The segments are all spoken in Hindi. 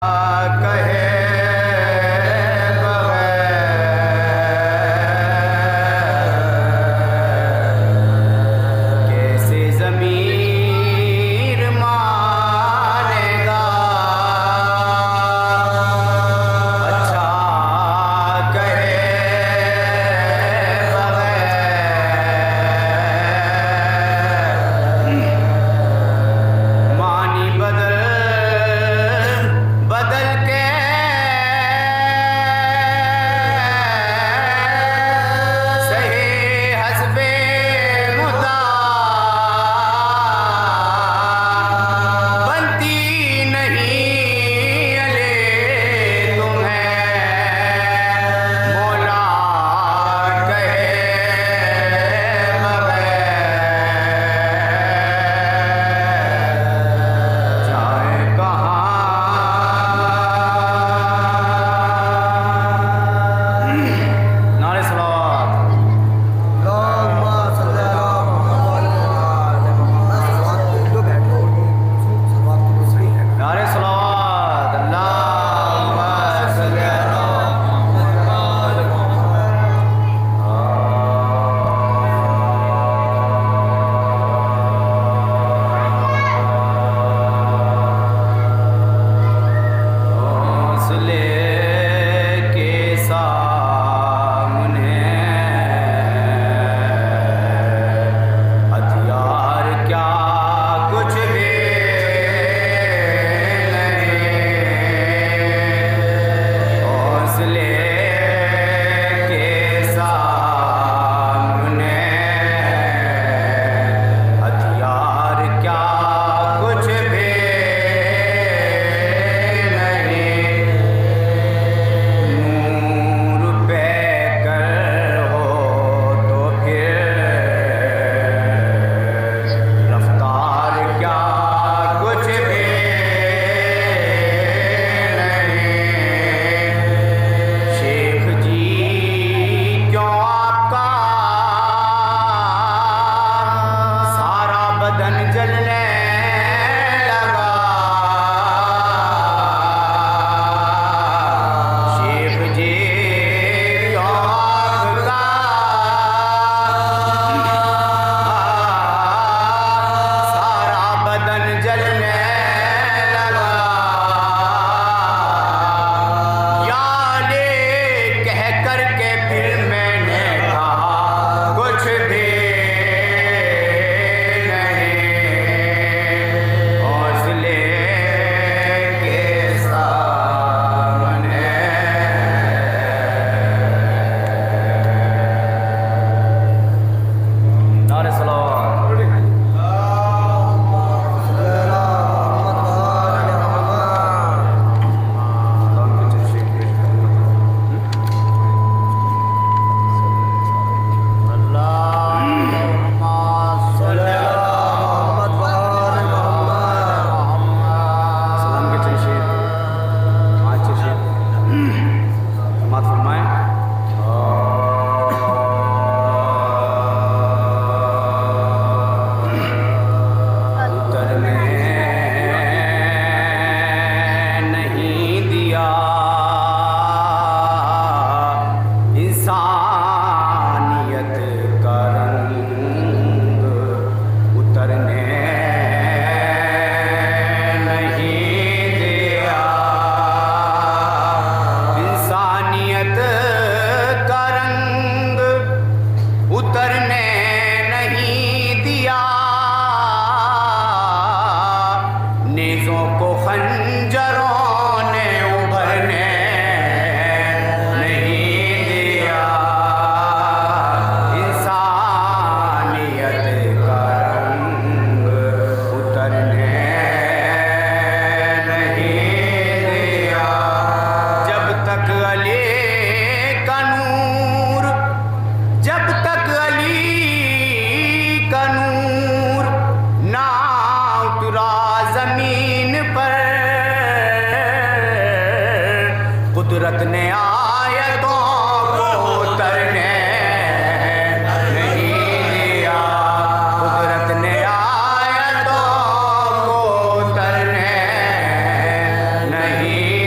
कहे कैसे ज़मीर मानेगा। अच्छा कहे मानी बदल बदल के सही हस्बे मुदा बनती नहीं अले तुम्हें मौला कहे जाए कहाँ। नारे सलावत। नारे सलावत। अल्लाहुम्मा सल्ली अला हौसले के सामने हथियार क्या कुछ भी नहीं। हौसले के सामने हथियार क्या कुछ भी नहीं। नूर पे कर हो तो फिर रफ्तार क्या कुछ भी नहीं। शेख जी क्यों आपका सारा बदन जलने लगा। शेख जी क्यों आपका सारा बदन जलने लगा। या ले कह करके फिर मैंने कहा कुछ भी नहीं। हौसले के सामने नारे सलावत। सलाम के चशीर पाँच चशीर समात फरमाएं। उतरने नहीं दिया इंसानियत का रंग। उतरने नहीं दिया इंसानियत का रंग। उतरने नहीं दिया नेज़ों को खंजरों ने उभरने नहीं दिया इंसानियत का रंग। उतरने नहीं दिया जब तक अली का नूर जब तक अली का नूर ना उतरा जमीन पर। कुदरत ने आयतों को उतरने नहीं दिया। कुदरत ने आयतों को उतरने नहीं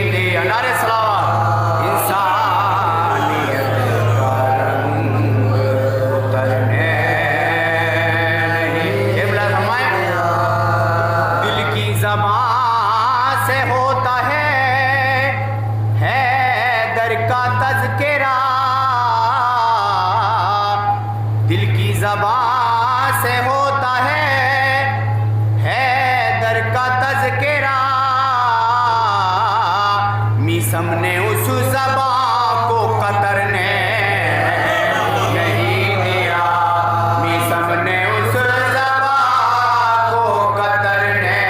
ने उस ज़बा को कतरने नहीं दिया, मीसम ने उस ज़बा को कतरने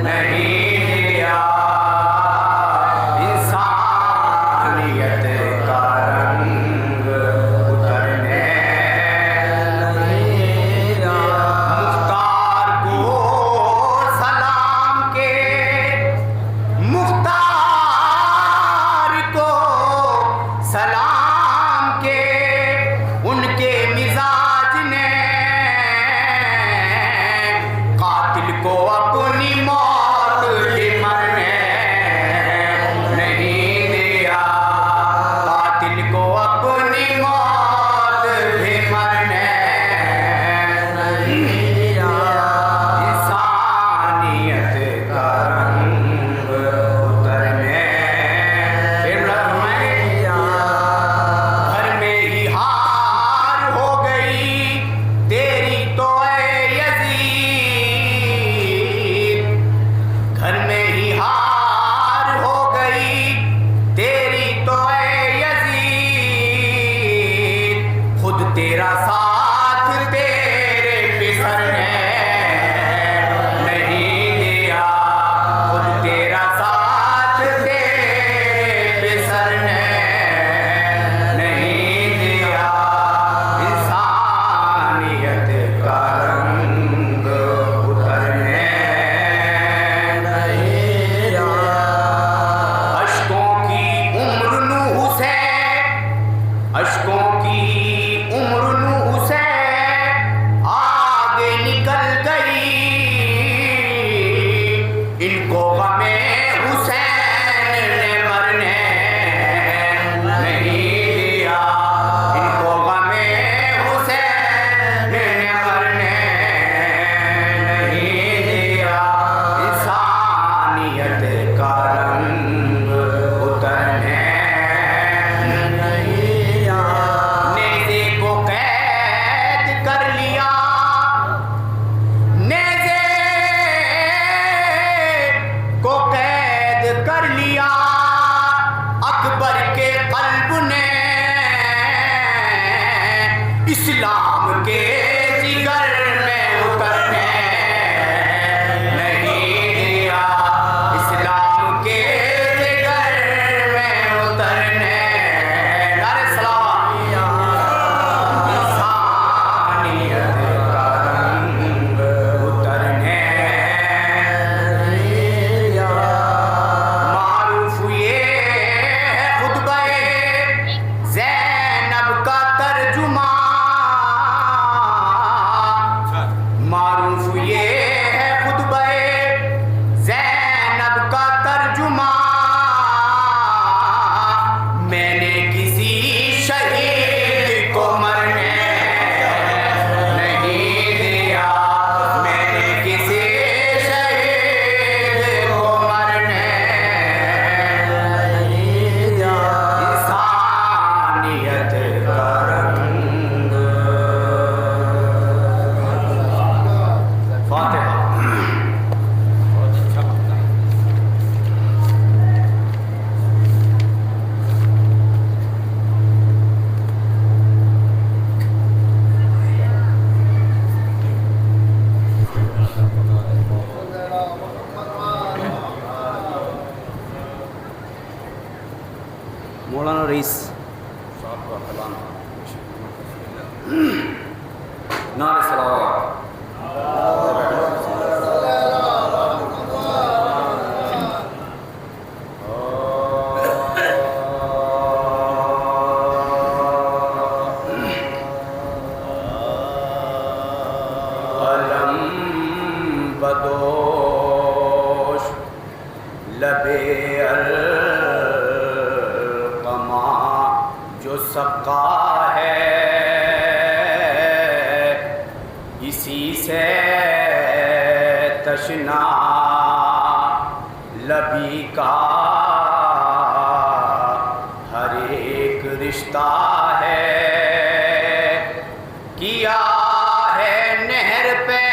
नहीं दिया। इंसानियत का रंग उतरने नहीं दिया। मुख्तार को सलाम के, मुख्तार को सलाम के, उनके मिजाज ने कातिल को अपनी मौत भी मरने नहीं दिया, कातिल को अपनी मौत भी मरने नहीं दिया। इंसानियत का रंग उतरने घर में ही हार हो गई तेरी तो ऐ यज़ीद, घर में ही हार हो गई तेरी तो ऐ यज़ीद। खुद तेरा साथ तेरे पिसरने नहीं दिया, खुद तेरा साथ तेरे पिसरने नहीं दिया। इंसानियत का रंग उतरने नहीं दिया। अश्कों की उम्र नूह से, अश्कों की उम्र नूह से आगे निकल गई, इनको गमे हुसैन ने मरने नहीं दिया, इनको गमे हुसैन ने मरने नहीं दिया। इंसानियत का रंग उतरने नहीं दिया। नेज़े को कैद कर लिया, नेज़े को कैद कर लिया, अकबर के कल्ब ने इस्लाम के जिगर में उतरने नहीं दिया, इस्लाम के जिगर में उतरने नारे सलाम। इंसानियत का रंग उतरने नहीं दिया। मारूफ ये है खुतबे ज़ैनब का तर्जुमा, मारूफ ये है खुतबे ज़ैनब का तर्जुमा। मैंने किसी शहीद को मरने नहीं दिया, मैंने किसी शहीद को मरने नहीं दिया। इंसानियत का रंग फातिहा। बहुत अच्छा लगता है। मौलाना रईस साहब का कलाम नारे सलावत। अलम बदोश लबे अलकमा जो सका है, इसी से तशना लबी का हर एक रिश्ता है। किया है नहर पे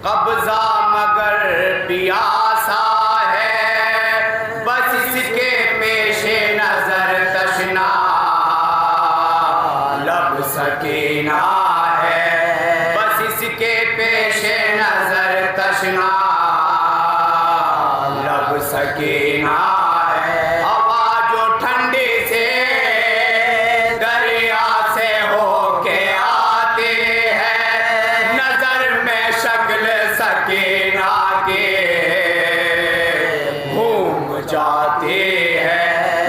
कब्जा मगर प्यासा है, सकीना है। हवा जो ठंडी से दरिया से होके आती है, नजर में शक्ल सकीना की घूम जाती है,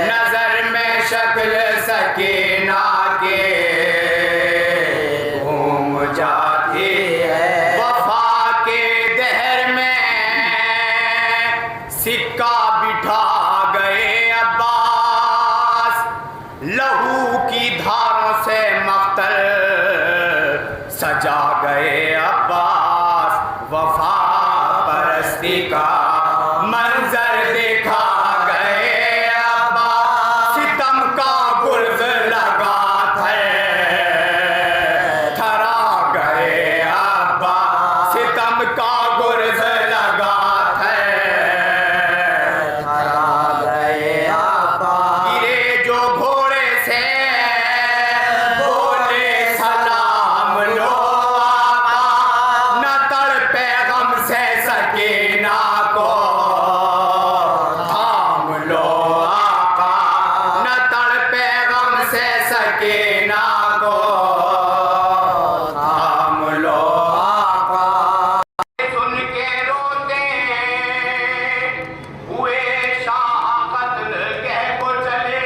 नजर में शक्ल सकीना की घूम जाती है। वफा के दहर में सिक्का बिठा गए अब्बास, लहू की धारों से मख्तल सजा गए अब्बास। वफा परस्ती का मंजर दिखा गए अब्बास, सितम का गुर्ज लगा थरा गए अब्बास, सितम का गुर्ज लगा गिरे जो घोड़े से बोले सलाम लो आका, न तड़पे गम से सकीना को थाम लो आका, न तड़पे गम से सकीना को थाम लो आका। सुन के रोते हुए शाह कत्ल कह को चले,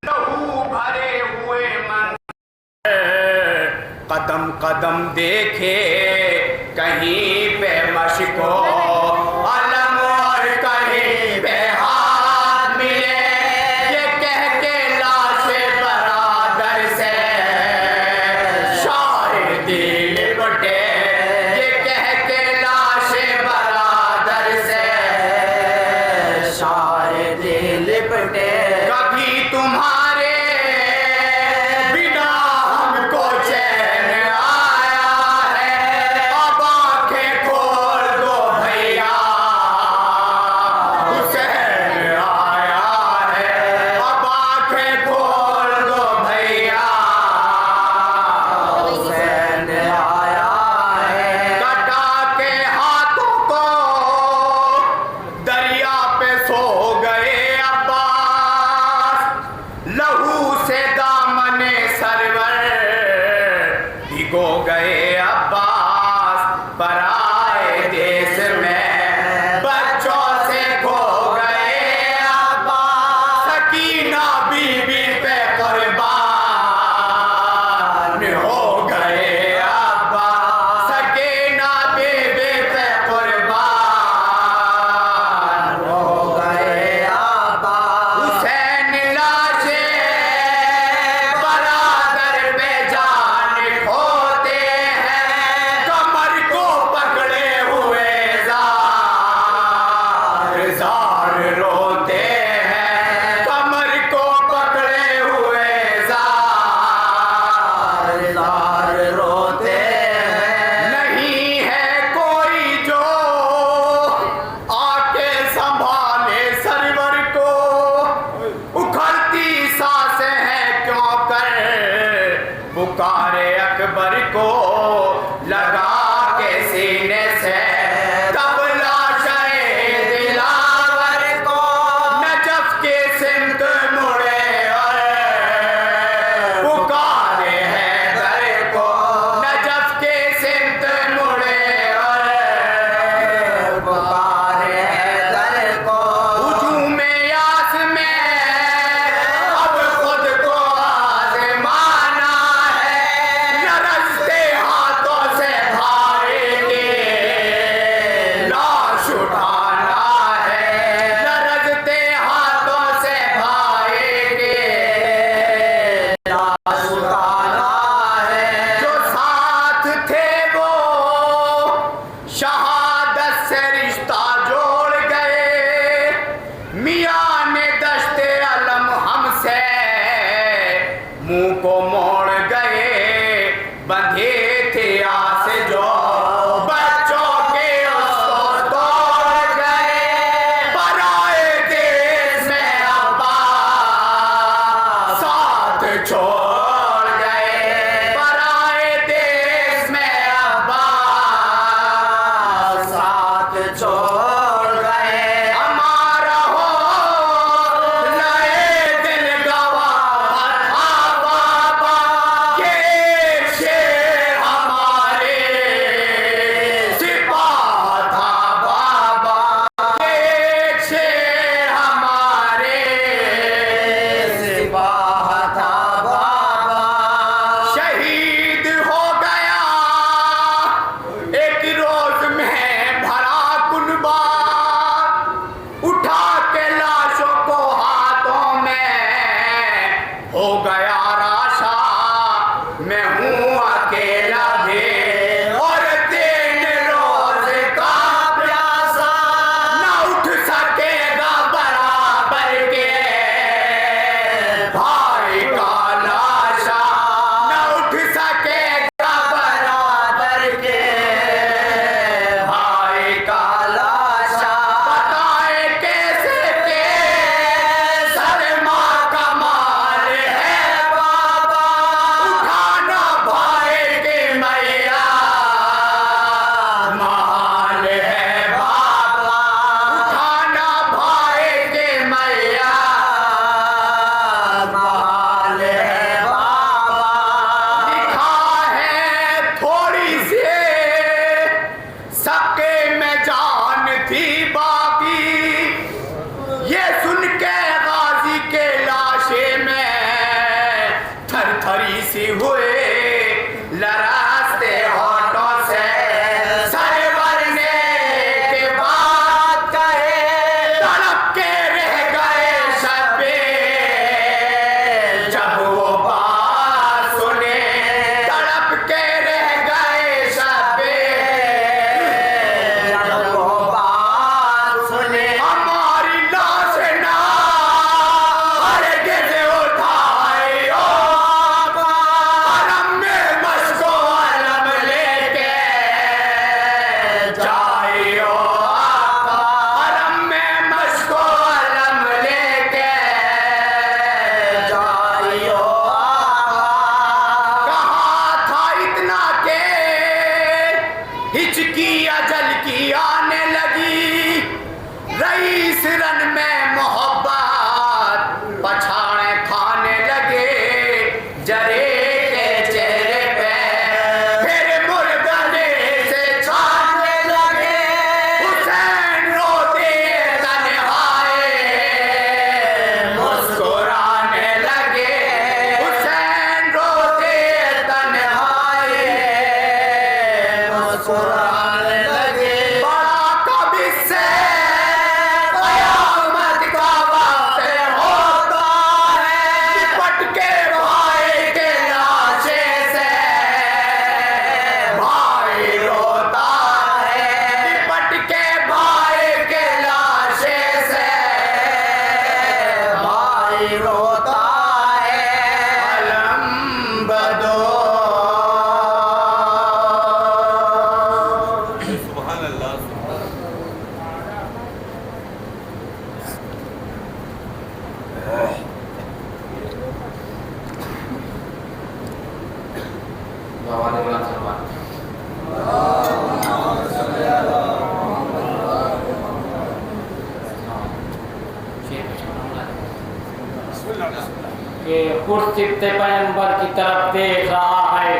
लहू भरे हुए मन कदम कदम देखे कहीं पे मशको अलम और कहीं पे हाथ मिले, ये कह के लाश बरादर से शायर दिल लिपटे, ये कह के लाश बरादर से शायर दिल लिपटे। कभी तुम्हारे बिना हमको चैन आया है, ये सुन के गाजी के लाशे में थर थरी सी हुए लरास्ते होठों से सर भरने के बाद कहे तड़प के रह गए शबे जब वो बात सुने तड़प के रह गए शबे जब वो बात सुने हमारी लाश ना हरगिज़ उठाए ओ हरम में मस्को अलम लेके जाइयो हरम में मस्को अलम लेके जाइयो कहाँ था इतना के हिचकी अजल की आने लगी रईस रन में मोहब्बत पछाड़े खाने लगे जरे के चेहरे पे फिर मुर्दने से छाने लगे हुसैन रोते तन्हाए मुस्कुराने लगे हुसैन रोते तन्हाए मुस्कुराने लगे बड़ा कभी से कयामत का वक्त होता है लिपट के भाई के लाशे से भाई रोता है लिपट के भाई के लाशे से भाई रोता है अलम बदो सुभान अल्लाह। कि खुर्शिद पैगंबर की तरफ देख रहा है,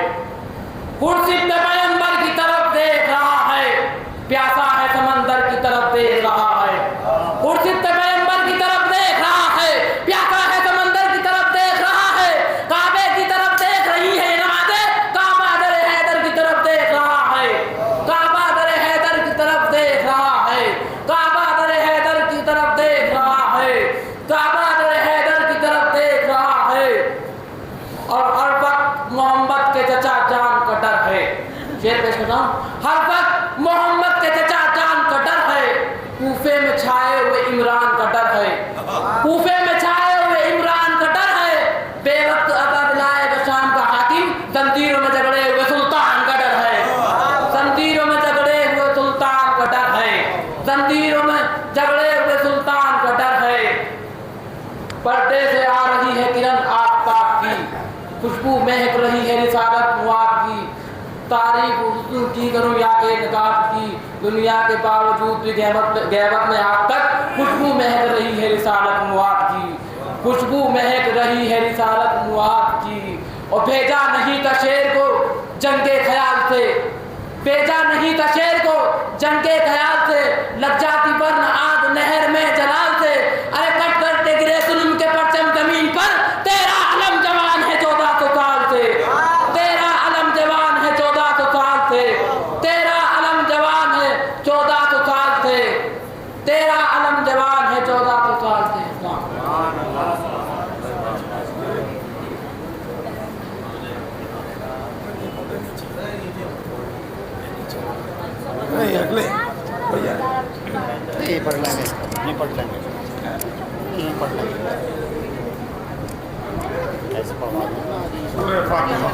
खुर्शिद पैगंबर की तरफ देख रहा है, प्यासा है समंदर की तरफ देख रहा है, खुर्शिद पैगंबर की तरफ देख रहा है, प्यासा है समंदर की तरफ देख रहा है, काबे की तरफ देख रही है नमाज़ें, काबा दर हैदर की तरफ देख रहा है, काबा दर हैदर की तरफ देख रहा है, काबा दर हैदर की तरफ देख रहा है, काबा दर हैदर की तरफ देख रहा है और हर वक्त मोहम्मद के चचा जान का डर है। शेर पेश करता हूं, हर वक्त मोहम्मद के चचा जान का डर है, कूफे में छाए हुए इमरान का डर है, कूफे में छाए हुए इमरान का डर है, बेवक्त अता दिलाएगा शाम का हाकिम, जंजीरों में झगड़े हुए सुल्तान का डर है, जंजीरों में झगड़े हुए सुल्तान का डर है, जंजीरों में झगड़े हुए सुल्तान का डर है। पर्दे से आ रही है किरण आफताब की, खुशबू महक रही है रिसालत मुआद की, तारीफ हुस्न की करूं या के निकाब की, दुनिया के बावजूद भी गैबत में आज तक खुशबू महक रही है रिसालत मुआद की, खुशबू महक रही है रिसालत मुआद की। और भेजा नहीं था शेर को जंगे ख्याल से, भेजा नहीं था शेर को जंगे ख्याल से, लग जाती वरन आग नहर में जलाल से, अरे कट करते गिरे जुल्म के परचम जमीन पर, तेरा अलम जवान है 1400 साल से, तेरा अलम जवान है 1400 साल से, तेरा अलम जवान है 1400 साल से, तेरा अलम जवान है 1400 साल से। नहीं अगले भैया ये पढ़ लेंगे, ये पढ़ लेंगे, ये पढ़ लेंगे, ऐसे पढ़वा दो। सूरह फातिहा।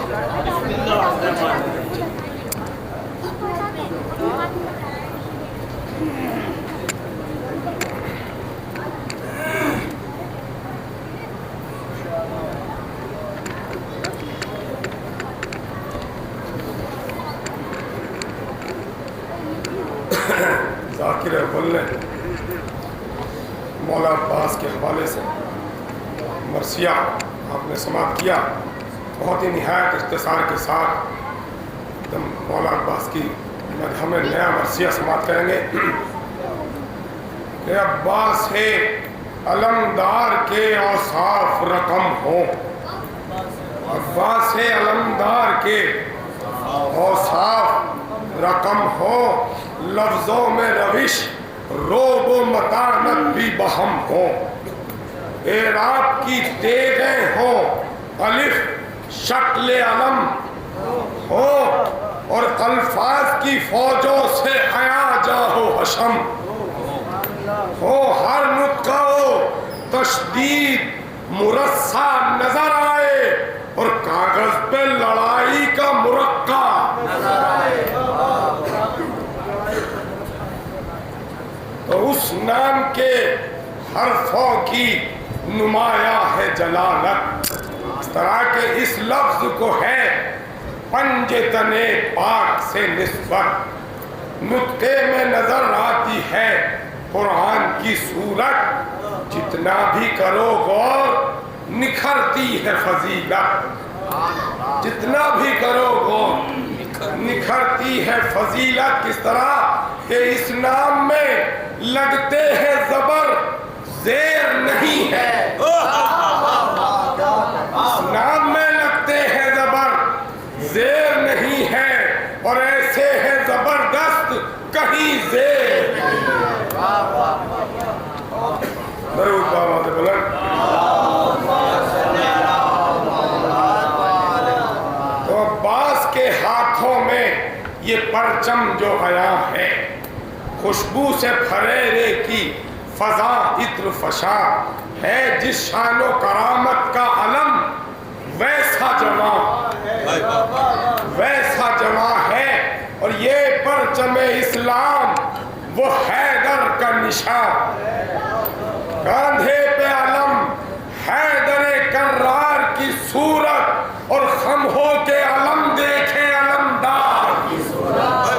जाकिर अव्वल ने मौला अब्बास के हवाले से मरसिया आपने समाप्त किया, बहुत ही निहायत इख्तिसार के साथ एकदम मौला अब्बास की मदह में नया मरसिया समाप्त करेंगे कि अब्बास है अलमदार के औसाफ रकम हो। अब्बास अलमदार के औसाफ रकम हो, लफ्जों में रविश रोब मतानत भी बहम हो। एराब की तेगें हो, अलिफ शक्ल अलम हो, और अल्फाज की फौजों से आया जाहो हशम हो। हर नुक्का तशदीद मुरस्सा नजर आए, और कागज पे लड़ाई का मुरक्का नजर आए। तो उस नाम के हरफों की नुमाया है जलालत। इस तरह के इस लफ्ज को है पंजे तने पाक से निस्बत। नुक्ते में नजर आती है कुरान की सूरत। जितना भी करो गौर निखरती है फजीलत। जितना भी करो गौर निखरती है फजीलत। किस तरह के इस नाम में लगते हैं जबर, जेर नहीं है। इस नाम में लगते हैं जबर, जेर नहीं है, और ऐसे है जबरदस्त कहीं जेर। दरूद बाबा से बुलंद। तो अब्बास के हाथों में ये परचम जो आया है, खुशबू से फरेरे की फजा इत्र फशा है। जिस शानो करामत का अलम वैसा जमा, वैसा जमा है। और ये परचम इस्लाम वो हैदर का निशान। कांधे पे अलम हैदर कर्रार की सूरत, और खम हो के अलम देखे अलमदार की सूरत।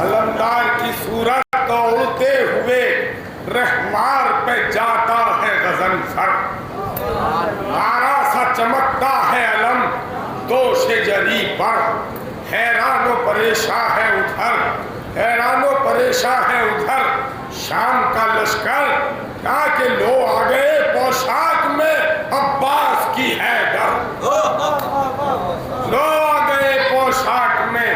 अलमदार की सूरत तो उड़ते हुए रहमार पे जाता है गजनफर। तारा सा चमकता है अलम दोषे जरी पर। हैरानो परेशान है उधर, हैरानो परेशान है उधर शाम का लश्कर। क्या के लो आ गए पोशाक में अब्बास की हैदर। लो आ गए पोशाक में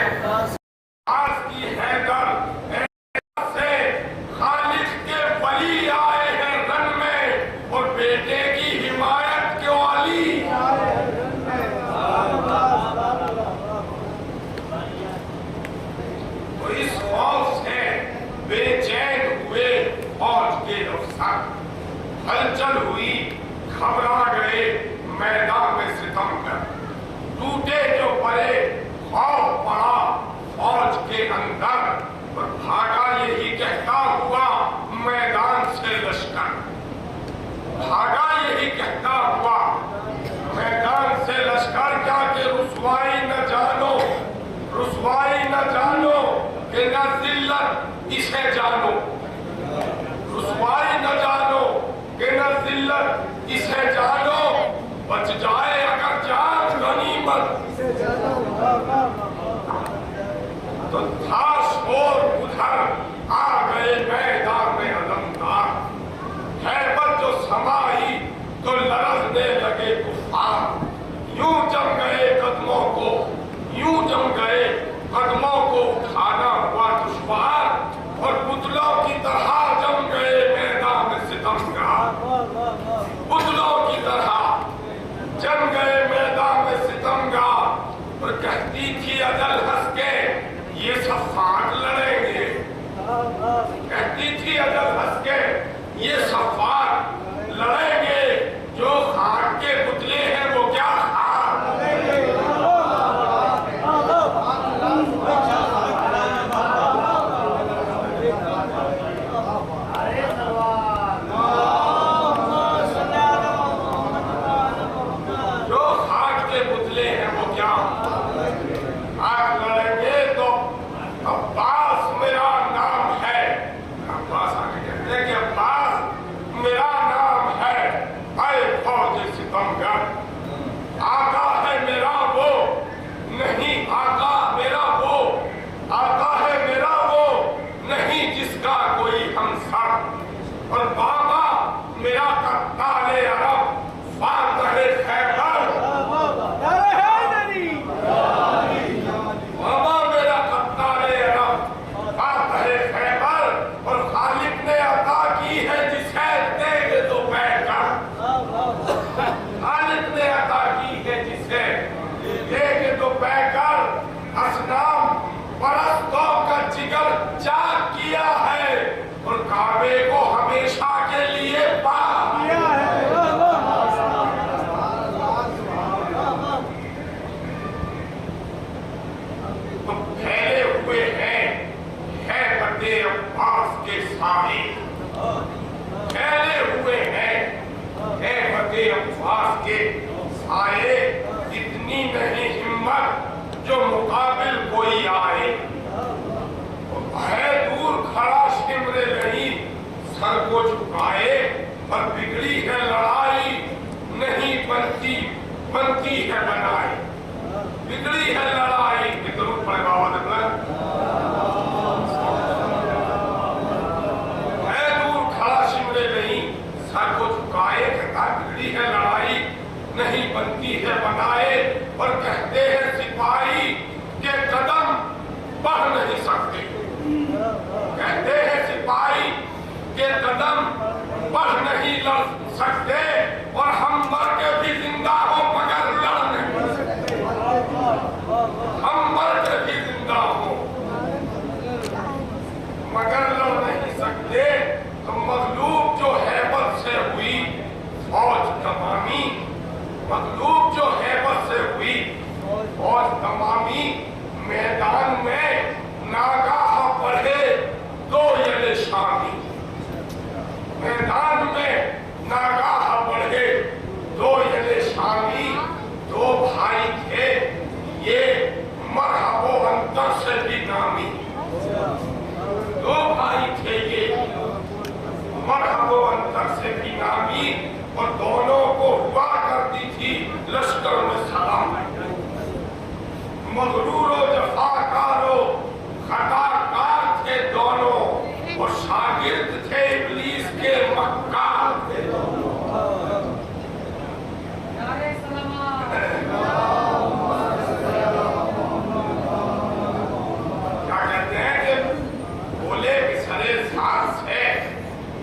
हलचल हुई, घबरा गए मैदान में सितमगर। टूटे जो पड़े खौफ पड़ा फौज के अंदर, और भागा यही कहता हुआ मैदान से लश्कर। भागा यही कहता हुआ मैदान से लश्कर। क्या के रुसवाई न जानो, रुसवाई न जानो, कि न जिल्लत इसे जानो। रुसवाई न जानो कि न जिल्लत इसे जानो। बच जाए अगर जान गनीमत तो था शोर उधर। आ गए मैदान में अलमदार। हैबत जो समाई तो लरजने लगे कुफार। यूं जम गए कदमों को, यूं जम गए कदमों को उठाना हुआ दुश्वार। और पुतलों की तरह जम गए मैदान में सितमगार। पुतलों की तरह जम गए मैदान में सितमगार। और कहती थी अजल हंस के ये सफाक लड़ेंगे। कहती थी अजल हंस के ये सफाक लड़ेंगे। जो खाक के पुतले हैं वो क्या खाक लड़ेंगे। साए फैले हुए हैं, हैबते अब्बास के साए। इतनी नहीं हिम्मत जो मुकाबिल कोई आए, है दूर खड़ा शिमरे नहीं सर को झुकाए। पर बिगड़ी है लड़ाई नहीं बनती, बनती है बनाई। बिगड़ी है लड़ाई के जरूर पड़ेगा है दूर खड़ा शिमरे नहीं सर को झुकाए। कहता बिगड़ी है लड़ाई नहीं बनती है बनाए। और कहते हैं सिपाही के कदम बढ़ नहीं सकते, कहते हैं सिपाही के कदम बढ़ नहीं लड़ सकते। और हम मर के भी जिंदा हो मगर लड़ नहीं सकते, हम मर के भी जिंदा हो मगर लड़ नहीं सकते। तो मगलूब जो हैबत से हुई फौज तमामी, मगलूब जो हैबत से हुई फौज तमामी, मैदान में नागाह बढ़े दो यले शामी। मैदान में नागाह बढ़े दो यले शामी। दो भाई थे ये मरहबो अंतर से भी नामी। दो भाई थे ये मरहबो अंतर से भी नामी। और दोनों को हुआ करती थी लश्कर में सलाम। मगरूरो जफाकारो खताकार थे दोनों, और शागिर्द थे इब्लीस के मक्कार थे दोनों। क्या कहते हैं कि बोले कि सरे साथ से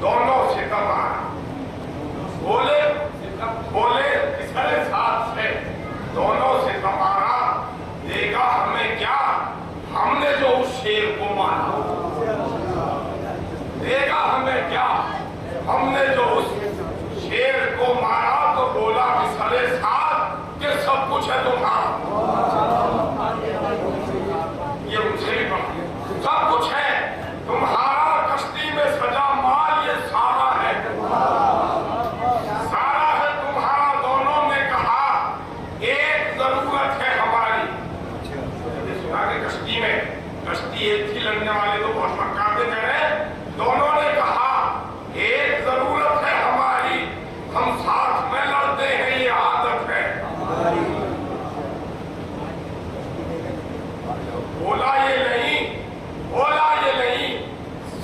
दोनों से कमाना, बोले किसरे साथ से दोनों से कमाना। देगा हमें क्या हमने जो उस शेर को मारा, देगा हमें क्या हमने जो उस शेर को मारा। तो बोला किसरे साथ कि सब कुछ है तुम्हारा, ये उनसे भी बात, सब कुछ है तुम्हारा। कश्ती में सजा माल ये सारा है, सारा है तुम्हारा। दोनों ने कहा एक जरूरत है हमारी। सुना के कश्ती में, कश्ती एक थी, लड़ने वाले तो बहुत मक्काते कह रहे। दोनों ने कहा एक जरूरत है हमारी, हम साथ में लड़ते हैं ये आदत है। बोला ये नहीं, बोला ये नहीं,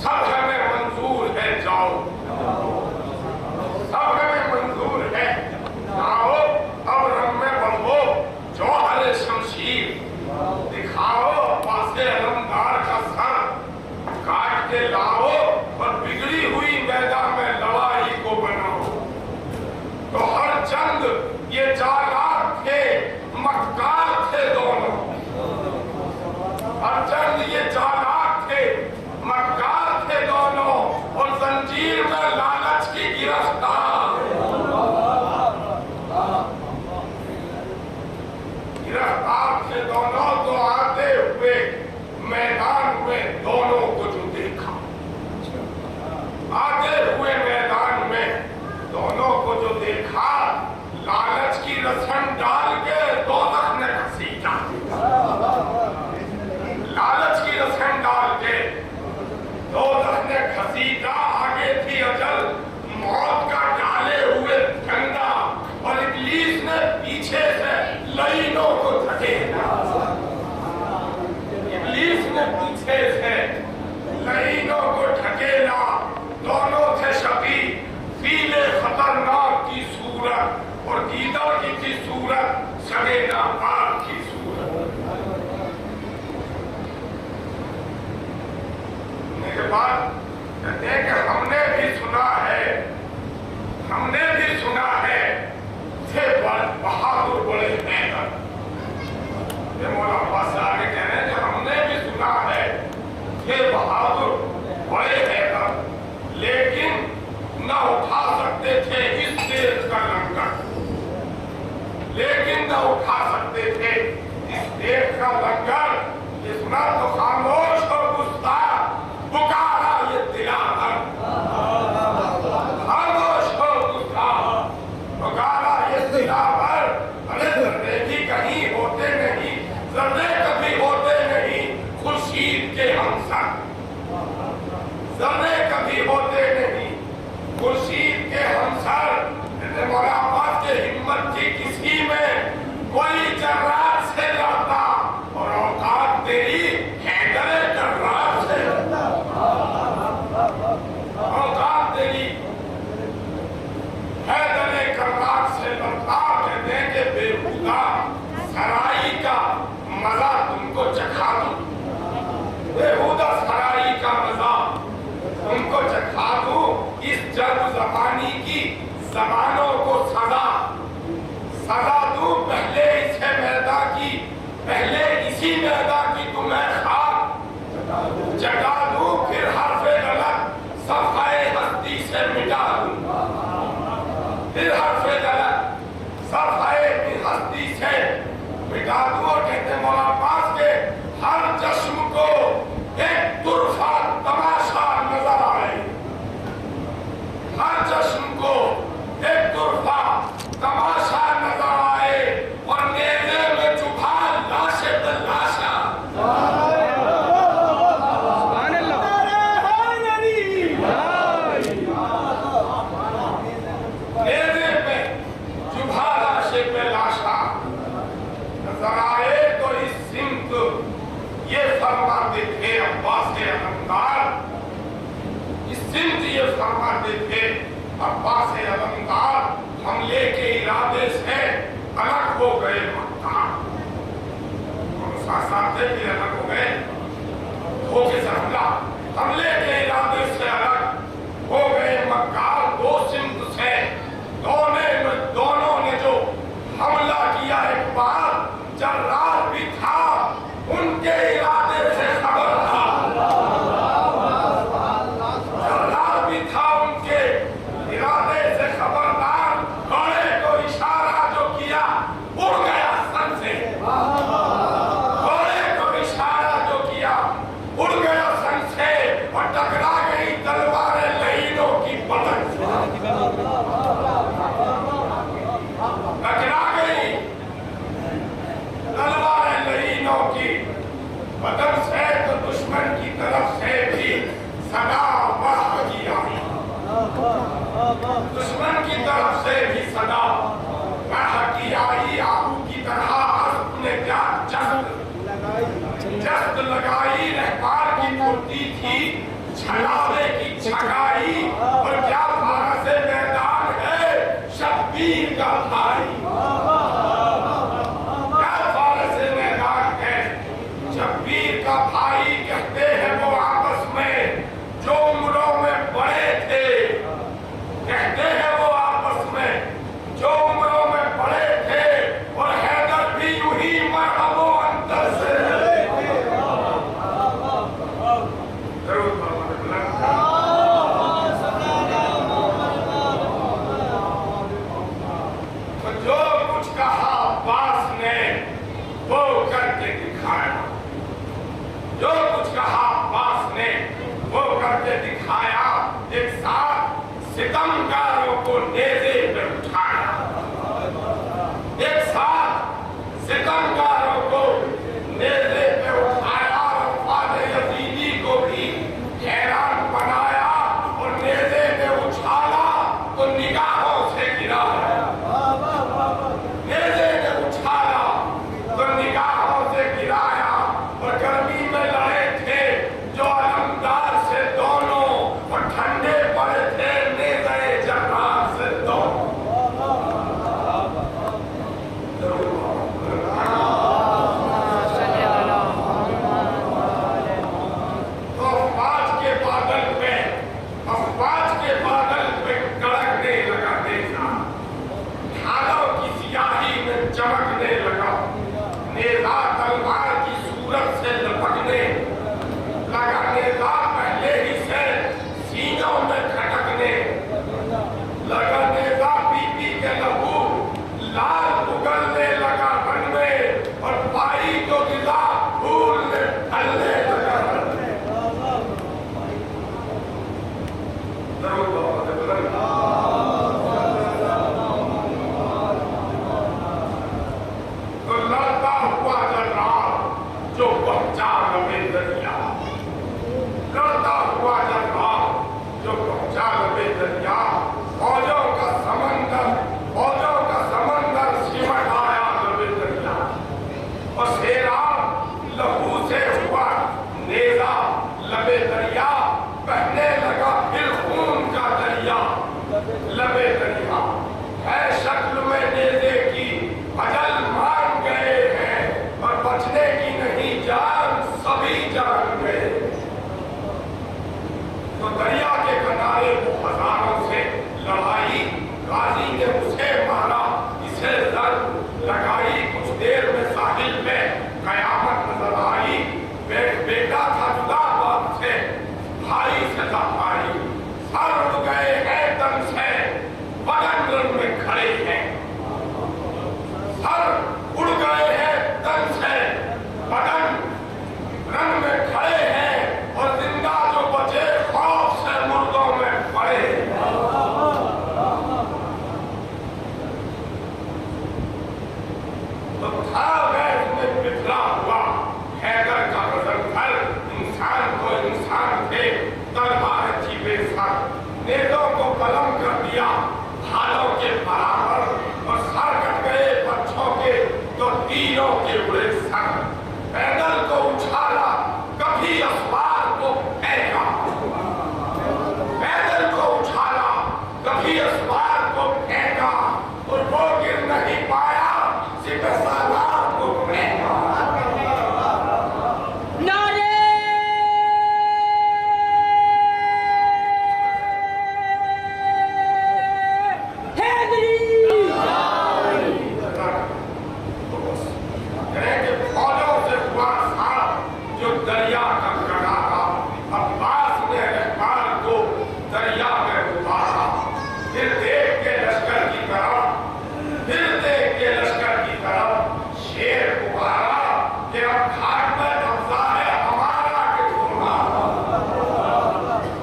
सब हमें मंजूर है जाओ, सब हमें मंजूर है जाओ। अब रंग में बढ़ो जौहर शमशीर दिखाओ, पासे अलमदार का सर काट के लाओ। और बिगड़ी हुई मैदान में लड़ाई को बनाओ। तो हर जंग ये जालार थे मक्कार थे दोनों, हर जंग ये जालार थे मक्कार थे दोनों। और जंजीर में लालच की गिरफ्तार, गिरफ्तार थे दोनों। तो आते हुए मैदान में दोनों को जो देखा, आते हुए मैदान में दोनों को जो देखा, लालच की रस्म डाल के दोज़ख ने घसीटा, लालच की रस्म डाल के दोज़ख ने घसीटा। आगे थी अजल मौत का डाले हुए डंडा, और इब्लीस ने पीछे से लाइनों को धकेला, इब्लीस ने पीछे से लाइनों को ढकेला। दोनों थे शकी फीले खतरनाक की सूरत, और गीदड़ की थी सूरत सगे नापाक की सूरत। के बाद कहते हैं कि हमने भी सुना है, हमने भी सुना है थे बहादुर बड़े हैदर। मौला अब्बास से आगे कह रहे हैं कि हमने भी सुना है थे बहादुर बड़े हैदर, लेकिन न उठा सकते थे इस देश का लंगर, लेकिन न उठा सकते थे इस देश का लंगर। इस तो खामोश और गुस्ताख पुकारा ये दिलावर कभी होते नहीं। खुर्शीद के हमसर मौला अब्बास के हिम्मत थी किसी में, कोई जर्रार से लड़ता, और औकात तेरी हैदर जर्रार से लड़ता। औकात तेरी हैदर जर्रार से लड़ता। कहते हैं कि बेहुदा सराई का मजा तुमको चखा दूं, बेहुदा सराई का मजा तुमको चखा दूं। इस जब जबानी की जबानों को सजा दूं, पहले इसे मैदा की, पहले इसी मैदा की तुम्हें खाक जगा दूं, फिर हर्फे गलत सफाए हस्ती से मिटा दूं, फिर हर्फे गलत सफाए हस्ती से मिटा दूं। और कहते मौला अब्बास के हर जश्न को एक तुरफा तमाशा नजर आए, हर जश्न को एक तुरफा तमाशा नजर आए, और नेज़े में चुभा लाशे पे लाशा। नेज़े पे चुभा लाशे पे लाशा नजर आए। तो इस सिमत ये फरमाते थे अब्बास के अलमदार, इस सिमत ये फरमाते थे अब्बास के अलमदार, हमले के इरादे से अलग हो गए मक्का। और साथ भी अलग हो गए, धोखे से हमला, हमले के इरादे से अलग हो गए मक्का। दो सिमत से दोनों ने जो हमला किया, एक बार जर्रार भी था, उनके इरादे से खबर था, जर्रार भी था, उनके इरादे से खबरदार। घोड़े को इशारा जो किया उड़ गया सन से, घोड़े को इशारा जो किया उड़ गया सन से, और टकरा गई तलवारें लहीनों की पलक से, टकरा गई तलवारें लहीनों की बदन से। तो दुश्मन की तरफ से भी सदा वाह की आई, दुश्मन की तरफ से भी सदा वाह की आई। आहू की तरह अपने क्या जस्त लगाई, रहबार की कुर्ती थी, छलावे की छगाई, और क्या फारस मैदान है शब्बीर का भाई, क्या फारस मैदान है शब्बीर का भाई। कहते हैं वो आपस में जो उम्रों में बड़े थे, कहते हैं वो आपस में जो उम्रों में बड़े थे, और हैदर भी यूं ही मरहबो अंतर से तो जो कुछ कहा अब्बास ने वो करके दिखाया, जो कुछ कहा अब्बास ने वो करके दिखाया। एक साथ सितमगारों को नेज़े पे उठाया, एक साथ सितमगारों को नेज़े पे उठाया, और फादे यजीदी को भी हैरान बनाया, और नेज़े पे उछाला तो निगाहों से गिराया, नेज़े पे उछाला तो निगाहों से गिराया। और गर्मी में लड़े थे जो अलमदार से दोनों, और ठंडे पड़े थे नेज़े जर्रार से दोनों। तो अफवाज के बादल पे कड़कने लगा नेज़ा, ढालों की सियाही में चमकने लगा नेज़ा, तलवार की सूरत से लपकने लगा नेज़ा, पहले ही से सीनों में खटकने लगा नेज़ा। पीपी के लहू लाल उगलने लगा रन में, और पाई जो गिला फूल में ढलने लगा रन में। तो लड़ता हुआ जर्रार जो पहुंचा लबे दरिया, लड़ता हुआ जर्रार जो नेतों को कलम कर दिया भालों के बराबर और सर कट गए बच्चों के तो तीनों के उड़े सर। पैदल को उछाला कभी अखबार को फेंका, पैदल को उछाला कभी अखबार को फेंका और वो गिर नहीं पाया सिपह सालार को फेंका। दरिया का कड़ा था, अब्बास ने रहमान को दरिया में उतारा। फिर देख के लश्कर की तरफ, फिर देख के लश्कर की तरफ शेर पुकारा कि अब घाट में कब्जा है हमारा कि तुम्हारा,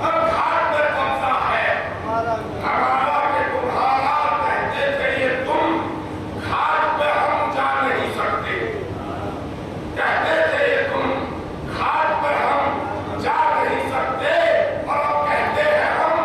अब घाट में कब्जा है हमारा कि तुम्हारा। कहते थे ये तुम घाट में हम जा नहीं सकते, कहते थे ये तुम घाट पर हम जा नहीं सकते और अब कहते हैं हम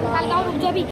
निकाल निकाल रुक जा भी